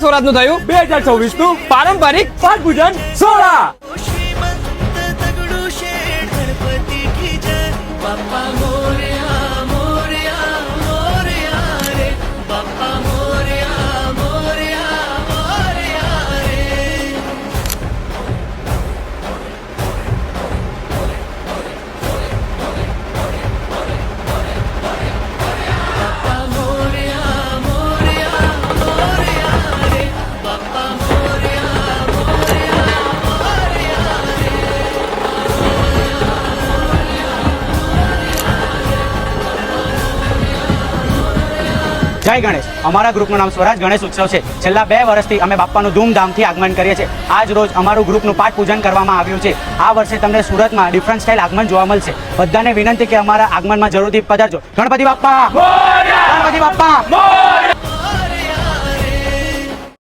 સ્વરાજનું થયું 2024 નું પારંપરિક પાઠ પૂજન સોળા જય ગણેશ। અમારા ગ્રુપનું નામ સ્વરાજ ગણેશ ઉત્સવ છે। છેલ્લા 2 વર્ષથી અમે બાપ્પાનું ધૂમધામથી આગમન કરીએ છીએ। આજ રોજ અમારું ગ્રુપનું પાઠ પૂજન કરવામાં આવ્યું છે। આ વર્ષે તમને સુરતમાં ડિફરન્ટ સ્ટાઇલ આગમન જોવા મળશે। બધાને વિનંતી કે અમારા આગમનમાં જરૂરથી પધારજો। ગણપતિ બાપ્પા મોરયા! ગણપતિ બાપ્પા મોરયા!